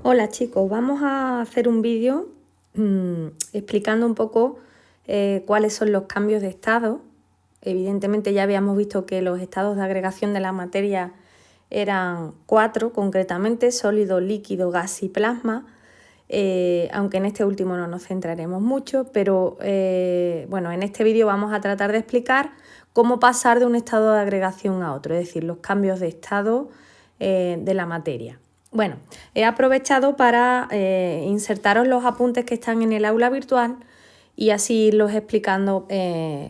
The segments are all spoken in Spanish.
Hola chicos, vamos a hacer un vídeo explicando un poco cuáles son los cambios de estado. Evidentemente ya habíamos visto que los estados de agregación de la materia eran 4 concretamente: sólido, líquido, gas y plasma, aunque en este último no nos centraremos mucho, pero bueno, en este vídeo vamos a tratar de explicar cómo pasar de un estado de agregación a otro, es decir, los cambios de estado de la materia. Bueno, he aprovechado para insertaros los apuntes que están en el aula virtual y así irlos explicando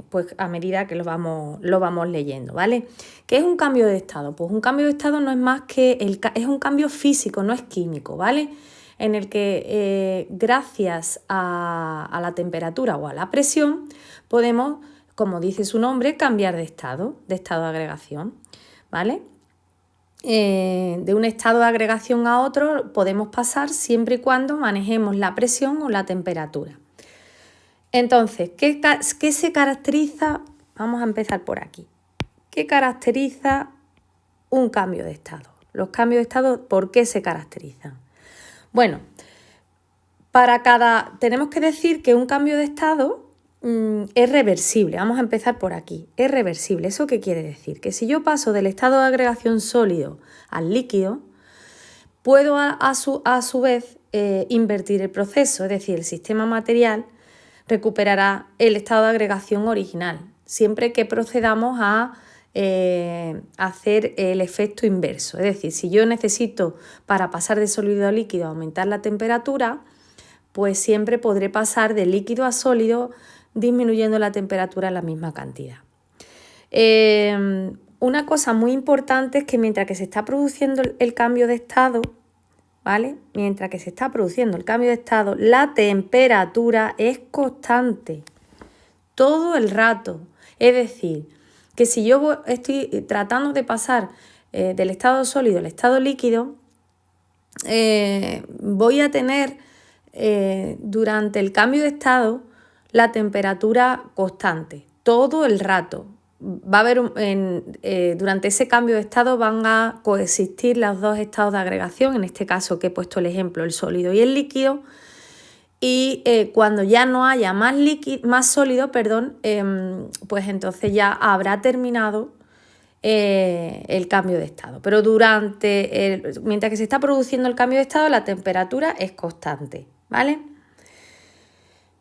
pues a medida que lo vamos leyendo, ¿vale? ¿Qué es un cambio de estado? Pues un cambio de estado no es más que es un cambio físico, no es químico, ¿vale? En el que gracias a la temperatura o a la presión podemos, como dice su nombre, cambiar de estado de agregación, ¿vale? De un estado de agregación a otro podemos pasar siempre y cuando manejemos la presión o la temperatura. Entonces, ¿qué se caracteriza? Vamos a empezar por aquí. ¿Qué caracteriza un cambio de estado? Los cambios de estado, ¿por qué se caracterizan? Bueno, tenemos que decir que un cambio de estado es reversible. Vamos a empezar por aquí. Es reversible. ¿Eso qué quiere decir? Que si yo paso del estado de agregación sólido al líquido, puedo a su vez invertir el proceso, es decir, el sistema material recuperará el estado de agregación original, siempre que procedamos a hacer el efecto inverso. Es decir, si yo necesito para pasar de sólido a líquido aumentar la temperatura, pues siempre podré pasar de líquido a sólido disminuyendo la temperatura en la misma cantidad. Una cosa muy importante es que mientras que se está produciendo el cambio de estado, ¿vale? Mientras que se está produciendo el cambio de estado, la temperatura es constante todo el rato. Es decir, que si yo estoy tratando de pasar del estado sólido al estado líquido, voy a tener durante el cambio de estado la temperatura constante todo el rato. Va a haber durante ese cambio de estado van a coexistir los dos estados de agregación, en este caso que he puesto el ejemplo, el sólido y el líquido, y cuando ya no haya más sólido, pues entonces ya habrá terminado el cambio de estado. Pero mientras que se está produciendo el cambio de estado, la temperatura es constante, ¿vale?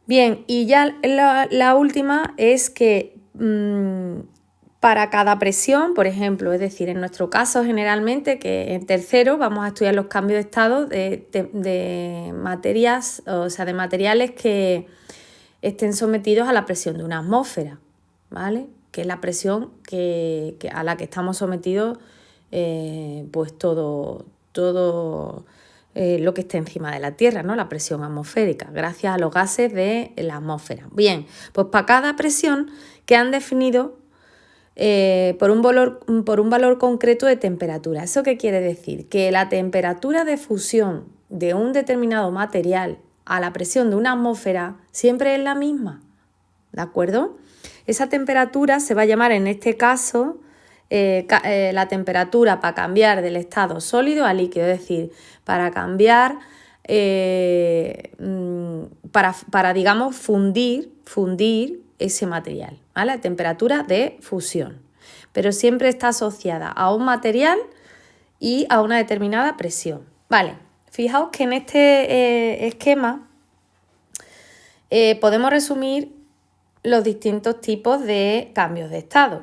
Bien, y ya la última es que para cada presión, por ejemplo, es decir, en nuestro caso generalmente, que en tercero vamos a estudiar los cambios de estado de materias, o sea, de materiales que estén sometidos a la presión de una atmósfera, ¿vale? Que es la presión a la que estamos sometidos pues todo lo que esté encima de la Tierra, ¿no? La presión atmosférica, gracias a los gases de la atmósfera. Bien, pues para cada presión que han definido por un valor concreto de temperatura. ¿Eso qué quiere decir? Que la temperatura de fusión de un determinado material a la presión de una atmósfera siempre es la misma, ¿de acuerdo? Esa temperatura se va a llamar en este caso la temperatura para cambiar del estado sólido a líquido, es decir, para cambiar, para digamos, fundir ese material, ¿vale? La temperatura de fusión, pero siempre está asociada a un material y a una determinada presión, ¿vale? Fijaos que en este esquema podemos resumir los distintos tipos de cambios de estado.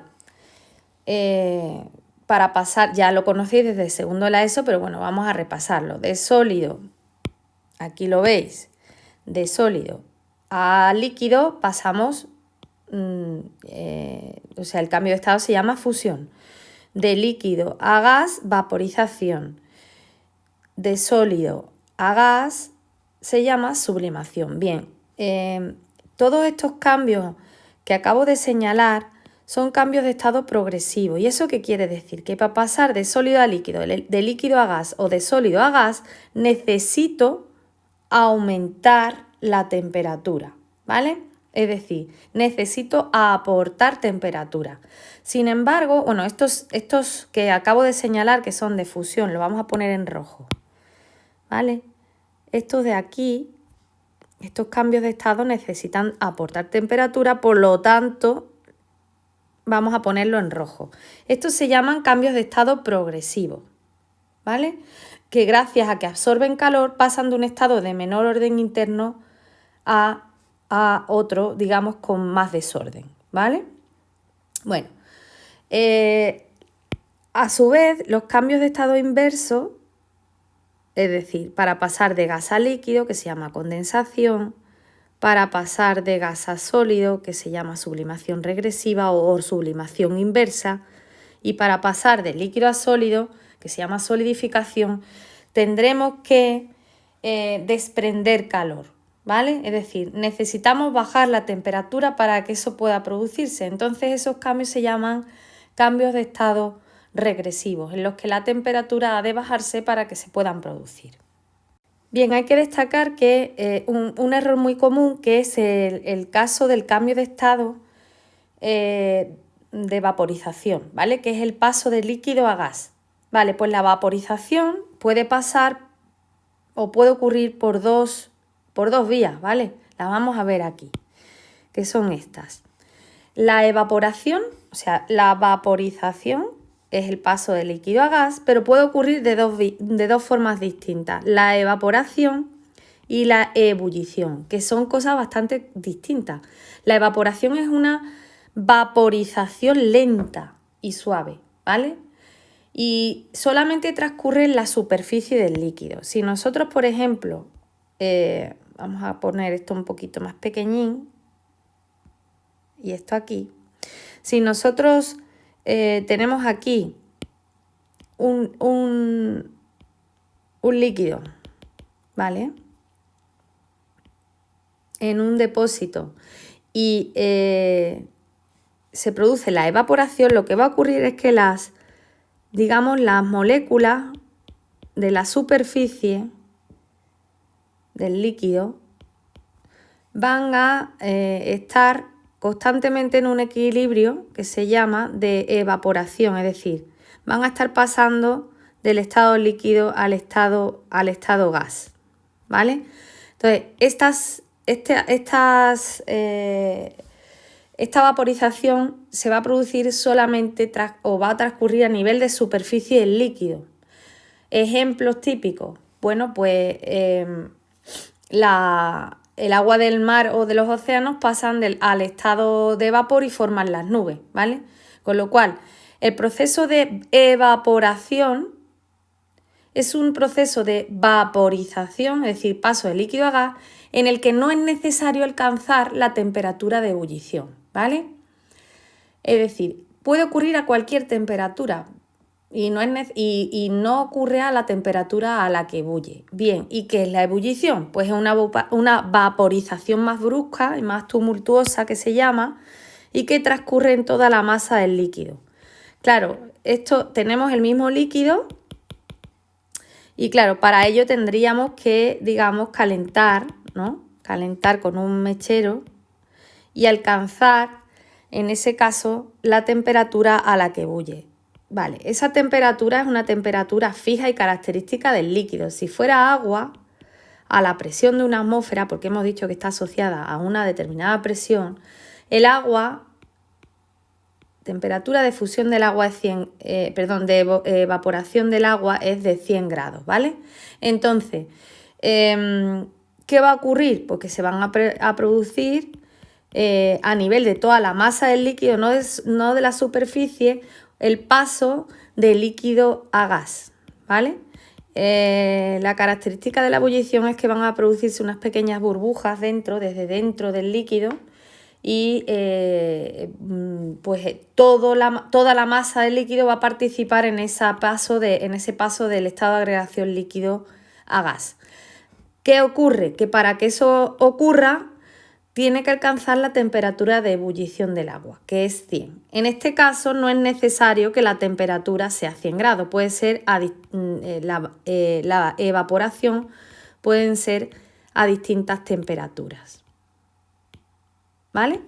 Para pasar, ya lo conocéis desde el segundo de la ESO, pero bueno, vamos a repasarlo. De sólido, aquí lo veis, de sólido a líquido pasamos, o sea, el cambio de estado se llama fusión. De líquido a gas, vaporización. De sólido a gas se llama sublimación. Bien, todos estos cambios que acabo de señalar son cambios de estado progresivos. ¿Y eso qué quiere decir? Que para pasar de sólido a líquido, de líquido a gas o de sólido a gas, necesito aumentar la temperatura, ¿vale? Es decir, necesito aportar temperatura. Sin embargo, bueno, estos que acabo de señalar que son de fusión, lo vamos a poner en rojo, ¿vale? estos de aquí, estos cambios de estado necesitan aportar temperatura, por lo tanto, vamos a ponerlo en rojo. Estos se llaman cambios de estado progresivos, ¿vale? Que gracias a que absorben calor pasan de un estado de menor orden interno a otro, digamos, con más desorden, ¿vale? Bueno, a su vez, los cambios de estado inverso, es decir, para pasar de gas a líquido, que se llama condensación, para pasar de gas a sólido, que se llama sublimación regresiva o sublimación inversa, y para pasar de líquido a sólido, que se llama solidificación, tendremos que desprender calor, ¿vale? Es decir, necesitamos bajar la temperatura para que eso pueda producirse. Entonces esos cambios se llaman cambios de estado regresivos, en los que la temperatura ha de bajarse para que se puedan producir. Bien, hay que destacar que un error muy común, que es el caso del cambio de estado de vaporización, ¿vale? Que es el paso de líquido a gas. Vale, pues la vaporización puede pasar o puede ocurrir por dos vías, ¿vale? Las vamos a ver aquí, que son estas. La evaporación, o sea, la vaporización es el paso de líquido a gas, pero puede ocurrir de dos formas distintas. La evaporación y la ebullición, que son cosas bastante distintas. La evaporación es una vaporización lenta y suave, ¿vale? Y solamente transcurre en la superficie del líquido. Si nosotros, por ejemplo, vamos a poner esto un poquito más pequeñín y esto aquí. Si nosotros tenemos aquí un líquido, ¿vale? En un depósito y se produce la evaporación, lo que va a ocurrir es que las moléculas de la superficie del líquido van a estar constantemente en un equilibrio que se llama de evaporación, es decir, van a estar pasando del estado líquido al estado gas, ¿vale? Entonces, esta vaporización se va a producir solamente va a transcurrir a nivel de superficie del líquido. Ejemplos típicos, bueno, pues el agua del mar o de los océanos pasan al estado de vapor y forman las nubes, ¿vale? Con lo cual, el proceso de evaporación es un proceso de vaporización, es decir, paso de líquido a gas, en el que no es necesario alcanzar la temperatura de ebullición, ¿vale? Es decir, puede ocurrir a cualquier temperatura y no ocurre a la temperatura a la que ebulle. Bien, ¿y qué es la ebullición? Pues es una vaporización más brusca y más tumultuosa, que se llama, y que transcurre en toda la masa del líquido. Claro, tenemos el mismo líquido y claro, para ello tendríamos que, calentar, ¿no? Calentar con un mechero y alcanzar, en ese caso, la temperatura a la que ebulle. Vale, esa temperatura es una temperatura fija y característica del líquido. Si fuera agua, a la presión de una atmósfera, porque hemos dicho que está asociada a una determinada presión, el agua, temperatura de fusión del agua es de evaporación del agua es de 100 grados, ¿vale? Entonces, ¿qué va a ocurrir? Pues que se van a producir a nivel de toda la masa del líquido, no de la superficie, el paso de líquido a gas, ¿vale? La característica de la ebullición es que van a producirse unas pequeñas burbujas desde dentro del líquido y pues toda la masa del líquido va a participar en ese paso del estado de agregación líquido a gas. ¿Qué ocurre? Que para que eso ocurra tiene que alcanzar la temperatura de ebullición del agua, que es 100. En este caso no es necesario que la temperatura sea 100 grados, puede ser la evaporación pueden ser a distintas temperaturas, ¿vale?